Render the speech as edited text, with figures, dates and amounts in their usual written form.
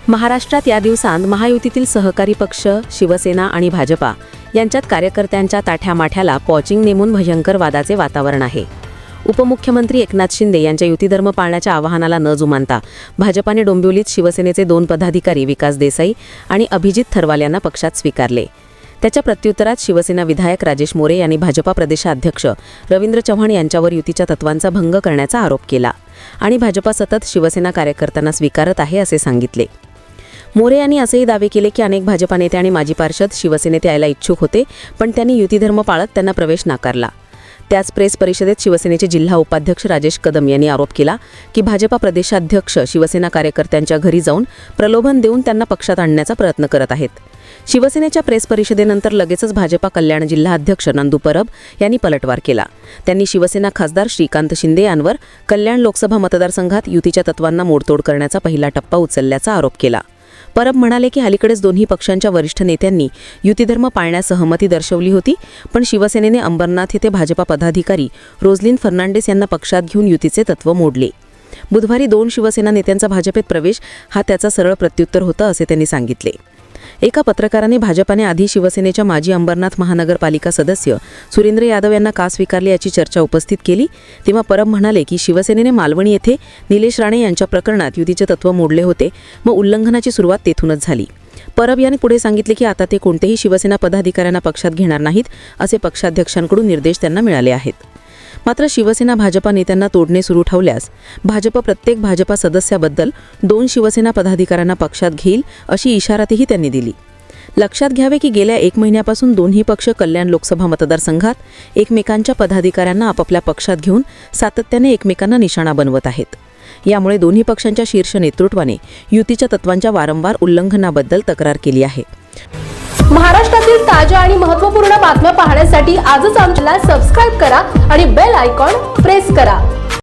महाराष्ट्रात या दिवसांत महायुतीतील सहकारी पक्ष शिवसेना आणि भाजपा यांच्यात कार्यकर्त्यांच्या ताठ्यामाठ्याला पॉचिंग नेमून भयंकर वादाचे वातावरण आहे। उपमुख्यमंत्री एकनाथ शिंदे यांच्या युतीधर्म पाळण्याच्या आवाहनाला न जुमानता भाजपाने डोंबिवलीत शिवसेनेचे 2 पदाधिकारी विकास देसाई आणि अभिजित थरवाल यांना पक्षात स्वीकारले। त्याच्या प्रत्युत्तरात शिवसेना विधायक राजेश मोरे यांनी भाजपा प्रदेशाध्यक्ष रवींद्र चव्हाण यांच्यावर युतीच्या तत्वांचा भंग करण्याचा आरोप केला आणि भाजपा सतत शिवसेना कार्यकर्त्यांना स्वीकारत आहे असे सांगितले। मोरे यांनी असेही दावे केले की अनेक भाजपा नेते आणि माजी पार्षद शिवसेनेत यायला इच्छुक होते, पण त्यांनी युतीधर्म पाळत त्यांना प्रवेश नाकारला। त्याच प्रेस परिषदेत शिवसेनेचे जिल्हा उपाध्यक्ष राजेश कदम यांनी आरोप केला की भाजपा प्रदेशाध्यक्ष शिवसेना कार्यकर्त्यांच्या घरी जाऊन प्रलोभन देऊन त्यांना पक्षात आणण्याचा प्रयत्न करत आहेत। शिवसेनेच्या प्रेस परिषदेनंतर लगेचच भाजपा कल्याण जिल्हाध्यक्ष नंदू परब यांनी पलटवार केला। त्यांनी शिवसेना खासदार श्रीकांत शिंदे यांवर कल्याण लोकसभा मतदारसंघात युतीच्या तत्वांना मोडतोड करण्याचा पहिला टप्पा उचलल्याचा आरोप केला। परब म्हणाले की अलीकडेच दोन्ही पक्षांच्या वरिष्ठ नेत्यांनी युतीधर्म पाळण्यास सहमती दर्शवली होती, पण शिवसेनेने अंबरनाथ येथे भाजपा पदाधिकारी रोझलिन फर्नांडिस यांना पक्षात घेऊन युतीचे तत्व मोडले। बुधवारी 2 शिवसेना नेत्यांचा भाजपेत प्रवेश हा त्याचा सरळ प्रत्युत्तर होतं असे त्यांनी सांगितले। एका पत्रकाराने भाजपाने आधी शिवसेनेच्या माजी अंबरनाथ महानगरपालिका सदस्य सुरेंद्र यादव यांना का स्वीकारले याची चर्चा उपस्थित केली, तेव्हा परब म्हणाले की शिवसेनेने मालवणी येथे निलेश राणे यांच्या प्रकरणात युतीचे तत्व मोडले होते, मग उल्लंघनाची सुरुवात तेथूनच झाली। परब यांनी पुढे सांगितले की आता ते कोणतेही शिवसेना पदाधिकाऱ्यांना पक्षात घेणार नाहीत असे पक्षाध्यक्षांकडून निर्देश त्यांना मिळाले आहेत। मात्र शिवसेना भाजपा नेत्यांना तोडणे सुरू ठेवल्यास भाजप प्रत्येक भाजपा सदस्याबद्दल 2 शिवसेना पदाधिकाऱ्यांना पक्षात घेईल अशी इशारातही त्यांनी दिली। लक्षात घ्यावे की गेल्या 1 महिन्यापासून दोन्ही पक्ष कल्याण लोकसभा मतदारसंघात एकमेकांच्या पदाधिकाऱ्यांना आपापल्या पक्षात घेऊन सातत्याने एकमेकांना निशाणा बनवत आहेत। यामुळे दोन्ही पक्षांच्या शीर्ष नेतृत्वाने युतीच्या तत्वांच्या वारंवार उल्लंघनाबद्दल तक्रार केली आहे। महाराष्ट्रातील ताज्या आणि महत्त्वपूर्ण बातम्या पाहण्यासाठी आजच आमच्याला सबस्क्राइब करा आणि बेल आयकॉन प्रेस करा।